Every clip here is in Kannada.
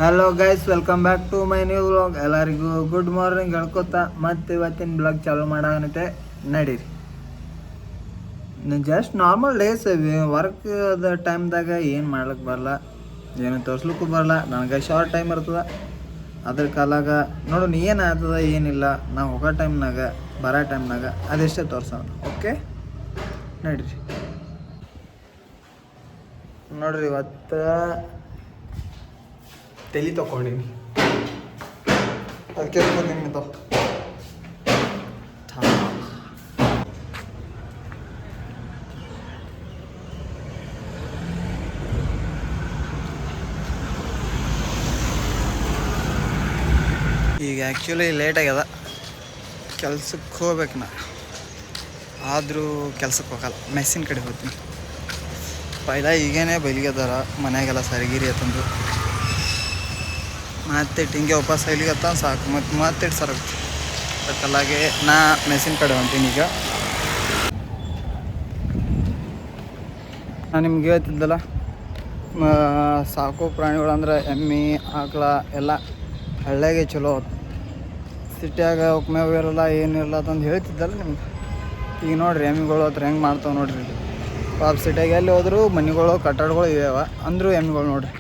Hello guys, welcome back to my new vlog. ಎಲ್ಲರಿಗೂ ಗುಡ್ ಮಾರ್ನಿಂಗ್ ಹೇಳ್ಕೊತಾ ಮತ್ತು ಇವತ್ತಿನ ಬ್ಲಾಗ್ ಚಾಲೂ ಮಾಡಾಗನೈತೆ. ನಡೀರಿ. ಜಸ್ಟ್ ನಾರ್ಮಲ್ ಡೇಸ್ ವರ್ಕ್ದ ಟೈಮ್ದಾಗ ಏನು ಮಾಡ್ಲಿಕ್ಕೆ ಬರಲ್ಲ, ಏನು ತೋರ್ಸ್ಲಿಕ್ಕೂ ಬರಲ್ಲ. ನನಗೆ ಶಾರ್ಟ್ ಟೈಮ್ ಇರ್ತದೆ. ಅದ್ರ ಕಾಲಾಗ ನೋಡು ಏನು ಆಗ್ತದೆ ಏನಿಲ್ಲ, ನಾವು ಹೋಗೋ ಟೈಮ್ನಾಗ ಬರೋ ಟೈಮ್ನಾಗ ಅದೆಷ್ಟೇ ತೋರ್ಸೋಣ. ಓಕೆ, ನಡೀರಿ. ನೋಡ್ರಿ, ಇವತ್ತು ತಲೆ ತೊಗೊಂಡಿನಿ. ಅದಕ್ಕೆ ನಿಮ್ದು ಈಗ ಆ್ಯಕ್ಚುಲಿ ಲೇಟ್ ಆಗ್ಯದ. ಕೆಲ್ಸಕ್ಕೆ ಹೋಗ್ಬೇಕು ನಾ, ಆದರೂ ಕೆಲ್ಸಕ್ಕೆ ಹೋಗಲ್ಲ. ಮೆಸ್ಸಿನ ಕಡೆ ಹೋಗ್ತೀನಿ. ಪೈಲ ಈಗೇನೆ ಬೈಲಿಗೆದಾರ ಮನೆಯಾಗೆಲ್ಲ ಸರಿಗಿರಿ ಅಂತಂದು ಮತ್ತೆ ಹಿಂಗೆ ವಾಪಸ್ ಇಲ್ಲಿಗತ್ತ ಸಾಕು. ಮತ್ತೆ ಸರಗುತ್ತೆ ಅದಕ್ಕಾಗೆ ನಾ ಮೆಸ್ಸಿನ ಕಡೆ ಹೊಂಟೀನಿ. ಈಗ ನಾನು ನಿಮ್ಗೆ ಹೇಳ್ತಿದ್ದಲ್ಲ, ಸಾಕು ಪ್ರಾಣಿಗಳು ಅಂದ್ರೆ ಎಮ್ಮೆ ಆಕಳ ಎಲ್ಲ ಹಳ್ಳಿಯಾಗೆ ಚಲೋ. ಸಿಟಿಯಾಗ ಮೇವು ಇರಲ್ಲ ಏನಿರಲ್ಲ ಅಂತಂದು ಹೇಳ್ತಿದ್ದಲ್ಲ ನಿಮ್ಗೆ. ಈಗ ನೋಡಿರಿ ಎಮ್ಮೆಗಳು ಹತ್ರ ಹೆಂಗೆ ಮಾಡ್ತಾವೆ ನೋಡಿರಿ. ಪಾಪ ಸಿಟಿಯಾಗ ಎಲ್ಲಿ ಹೋದರೂ ಮನೆಗಳು ಕಟ್ಟಡಗಳು ಇವೆ, ಅಂದರೂ ಎಮ್ಮೆಗಳು ನೋಡಿರಿ.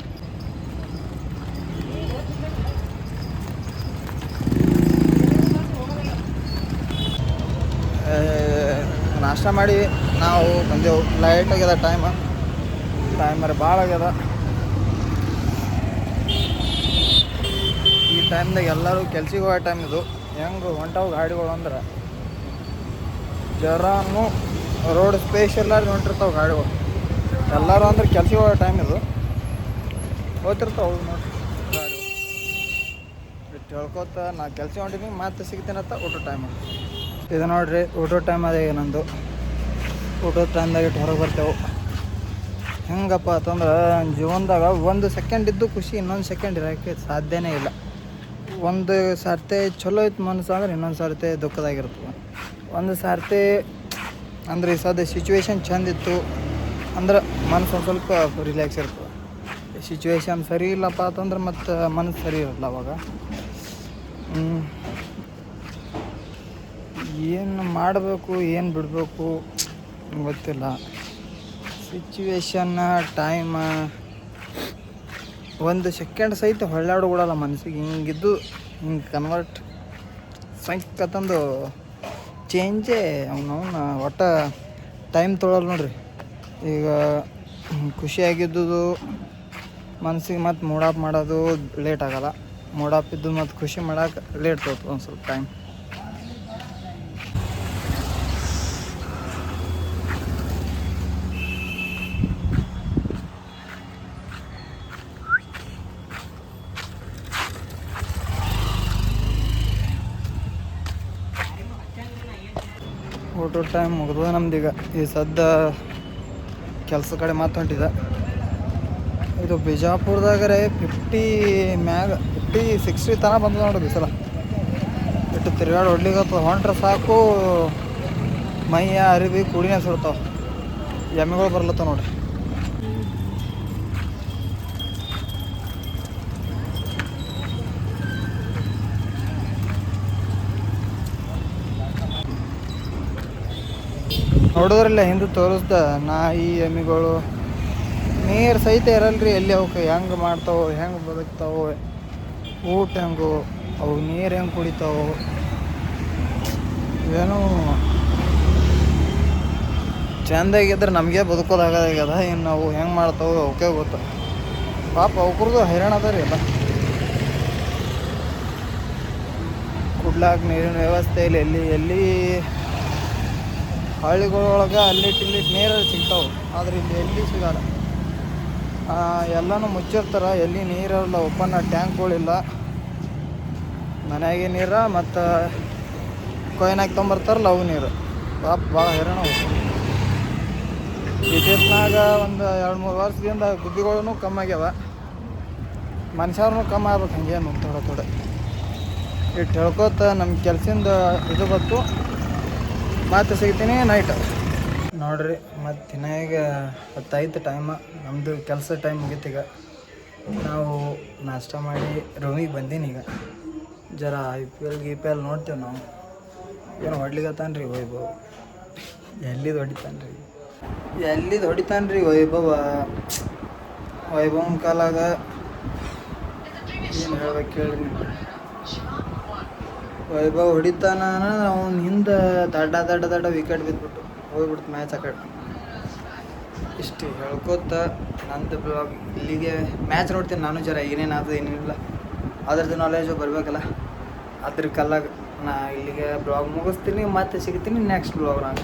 ನಾಷ್ಟ ಮಾಡಿ ನಾವು ಬಂದೆವು. ಲೈಟ್ ಆಗ್ಯದ ಟೈಮರ್ ಭಾಳ ಆಗ್ಯದ. ಈ ಟೈಮ್ದಾಗ ಎಲ್ಲರೂ ಕೆಲ್ಸಿಗೆ ಹೋಗೋ ಟೈಮ್ ಇದು. ಹೆಂಗೆ ಹೊಂಟವು ಗಾಡಿಗಳು ಅಂದ್ರೆ ಜರಾನು ರೋಡ್ ಸ್ಪೇಸ್ ಎಲ್ಲರೂ ಹೊಂಟಿರ್ತಾವೆ ಗಾಡಿಗಳು. ಎಲ್ಲರೂ ಅಂದ್ರೆ ಕೆಲ್ಸಿಗೆ ಹೋಗೋ ಟೈಮ್ ಇದು. ಹೋಗ್ತಿರ್ತಾವೆ ನೋಡ್ರಿ ಗಾಡಿ. ಬಿಟ್ಟು ಹೇಳ್ಕೊತ ನಾ ಕೆಲ್ಸ ಹೊಂಟಿನಿ, ಮತ್ತೆ ಸಿಗ್ತೀನಂತ ಊಟ ಟೈಮ್. ಇದು ನೋಡಿರಿ ಊಟದ ಟೈಮ್ ಅದೇ ನಂದು. ಊಟದ ಟೈಮ್ದಾಗ ಇಟ್ಟು ಹೊರಗೆ ಬರ್ತೇವೆ. ಹೆಂಗಪ್ಪ ಅಂತಂದ್ರೆ ಜೀವನದಾಗ ಒಂದು ಸೆಕೆಂಡ್ ಇದ್ದು ಖುಷಿ ಇನ್ನೊಂದು ಸೆಕೆಂಡ್ ಇರೋಕ್ಕೆ ಸಾಧ್ಯನೇ ಇಲ್ಲ. ಒಂದು ಸಾರ್ತಿ ಚಲೋ ಇತ್ತು ಮನಸ್ಸು ಅಂದ್ರೆ ಇನ್ನೊಂದು ಸಾರ್ತಿ ದುಃಖದಾಗಿರ್ತದೆ. ಒಂದು ಸಾರ್ತಿ ಅಂದ್ರೆ ಈ ಸದ್ಯ ಸಿಚುವೇಶನ್ ಚೆಂದಿತ್ತು ಅಂದ್ರೆ ಮನಸ್ಸು ಒಂದು ಸ್ವಲ್ಪ ರಿಲ್ಯಾಕ್ಸ್ ಇರ್ತದೆ. ಸಿಚುವೇಶನ್ ಸರಿ ಇಲ್ಲಪ್ಪ ಅಂತಂದ್ರೆ ಮತ್ತು ಮನಸ್ಸು ಸರಿ ಇರಲ್ಲ. ಅವಾಗ ಏನು ಮಾಡಬೇಕು ಏನು ಬಿಡಬೇಕು ಗೊತ್ತಿಲ್ಲ. ಸಿಚುವೇಶನ್ನ ಟೈಮ ಒಂದು ಸೆಕೆಂಡ್ ಸಹಿತ ಹೊಳ್ಳಾಡ್ಬಿಡಲ್ಲ ಮನಸ್ಸಿಗೆ. ಹಿಂಗಿದ್ದು ಹಿಂಗೆ ಕನ್ವರ್ಟ್ ಸಂಕತ್ತಂದು ಚೇಂಜೇ ಅವನವನ್ನ ಒಟ್ಟು ಟೈಮ್ ತೊಗೊಳಲ್ಲ ನೋಡ್ರಿ. ಈಗ ಖುಷಿಯಾಗಿದ್ದು ಮನಸ್ಸಿಗೆ ಮತ್ತು ಮೂಡಾಪ್ ಮಾಡೋದು ಲೇಟ್ ಆಗೋಲ್ಲ. ಮೂಡಾಪ್ ಇದ್ದು ಮತ್ತು ಖುಷಿ ಮಾಡೋಕೆ ಲೇಟ್ ತೊಗೊಳ್ತದೆ ಒಂದು ಸ್ವಲ್ಪ ಟೈಮ್. ಊಟದ ಟೈಮ್ ಮುಗಿದ ನಮ್ದೀಗ. ಈ ಸದ್ಯ ಕೆಲಸ ಕಡೆ ಮಾತು ಹೊಂಟಿದೆ. ಇದು ಬಿಜಾಪುರದಾಗರೆ 50 ಮ್ಯಾಗ 50-60 ತನಕ ಬಂದ ನೋಡಿ ಬಿಸಿಲ. ಇಟ್ಟು ತಿರ್ಗಾಡಿ ಹೊಡ್ಲಿಕ್ಕೆ ಹೊಂಟ್ರೆ ಸಾಕು ಮೈಯ ಅರಿವಿ ಕೂಡಿನೇ ಸುಡ್ತಾವೆ. ಎಮ್ಮೆಗಳು ಬರ್ಲತ್ತಾವ ನೋಡ್ರಿ. ನೋಡಿದ್ರಲ್ಲ ಹಿಂದೆ ತೋರಿಸ್ದ ನಾಯಿ ಎಮ್ಮೆಗಳು ನೀರು ಸಹಿತ ಇರಲ್ರಿ. ಎಲ್ಲಿ ಅವಕ್ಕೆ ಹೆಂಗೆ ಮಾಡ್ತಾವೆ, ಹೆಂಗೆ ಬದುಕ್ತಾವೆ, ಊಟ ಹೆಂಗು, ಅವು ನೀರು ಹೆಂಗೆ ಕುಡಿತಾವೆ, ಏನೋ ಚೆಂದಾಗಿದ್ರೆ ನಮಗೆ ಬದುಕೋದಾಗದ. ಇನ್ನು ನಾವು ಹೆಂಗೆ ಮಾಡ್ತಾವೆ ಅವಕ್ಕೆ ಗೊತ್ತು. ಪಾಪ ಅವ್ರದ್ದು ಹೈರಾಣ ಅದ ರೀ. ಎಲ್ಲ ಕುಡ್ಲಾಕ ನೀರಿನ ವ್ಯವಸ್ಥೆ ಇಲ್ಲ. ಎಲ್ಲಿ ಹಳ್ಳಿಗಳೊಳಗೆ ಅಲ್ಲಿಟ್ಟು ನೀರು ಸಿಗ್ತಾವೆ, ಆದರೆ ಇಲ್ಲಿ ಎಲ್ಲಿ ಸಿಗಲ್ಲ. ಎಲ್ಲನೂ ಮುಚ್ಚಿರ್ತಾರೆ. ಎಲ್ಲಿ ನೀರಿರಲ್ಲ, ಓಪನ್ ಟ್ಯಾಂಕ್ಗಳಿಲ್ಲ. ಮನೆಯಾಗೆ ನೀರು ಮತ್ತು ಕೊಯ್ನಾಗ ತೊಗೊಂಬರ್ತಾರಲ್ಲ ಅವು ನೀರು. ಪಾಪ ಭಾಳ ಹೈರಾಣ. ಇತ್ತಿತ್ನಾಗ ಒಂದು 2-3 ವರ್ಷದಿಂದ ಗುಬ್ಬಿಗಳೂ ಕಮ್ಮಿ ಆಗ್ಯಾವ, ಮನುಷ್ಯರೂ ಕಮ್ಮಿ ಆಗ್ಬೇಕು. ಹಂಗೇನು ಥೋಡೆ ಇಟ್ಟು ಹೇಳ್ಕೊತ ನಮ್ಮ ಕೆಲ್ಸದಿಂದ ಇದು ಬಂತು. ಮತ್ತೆ ಸಿಗ್ತೀನಿ ನೈಟ್ ನೋಡ್ರಿ. ಮತ್ತು ಈಗ 10 ಟೈಮ್ ನಮ್ಮದು ಕೆಲಸ ಟೈಮ್ ಮುಗೀತೀಗ. ನಾವು ನಾಷ್ಟ ಮಾಡಿ ರೂಮಿಗೆ ಬಂದೀನಿ ಈಗ. ಜರ IPL ನೋಡ್ತೇವೆ ನಾವು. ಏನು ಹೊಡ್ಲಿಕತ್ತಾನ ರೀ ವೈಭವ್, ಎಲ್ಲಿದು ಹೊಡಿತಾನೆ ರೀ ವೈಭವನ ಕಾಲಾಗ ಏನು ಹೇಳ್ಬೇಕು ಕೇಳಿ. ವೈಭವ್ ಹೊಡಿತಾನ ಅವ್ನ ಹಿಂದೆ ದಡ್ಡ ವಿಕೆಟ್ ಬಿದ್ದುಬಿಟ್ಟು ಹೋಗ್ಬಿಡ್ತು ಮ್ಯಾಚ್ ಆ ಕಡೆ. ಇಷ್ಟು ಹೇಳ್ಕೊತ ನಂದು ಬ್ಲಾಗ್ ಇಲ್ಲಿಗೆ. ಮ್ಯಾಚ್ ನೋಡ್ತೀನಿ ನಾನು, ಜರ ಏನೇನಾದ್ರು ಏನೇನಿಲ್ಲ ಅದ್ರದ್ದು ನಾಲೆಜು ಬರಬೇಕಲ್ಲ. ಅದ್ರ ಕಲ್ಲಾಗ ನಾ ಇಲ್ಲಿಗೆ ಬ್ಲಾಗ್ ಮುಗಿಸ್ತೀನಿ, ಮತ್ತೆ ಸಿಗ್ತೀನಿ ನೆಕ್ಸ್ಟ್ ಬ್ಲಾಗ್ ನಾನು.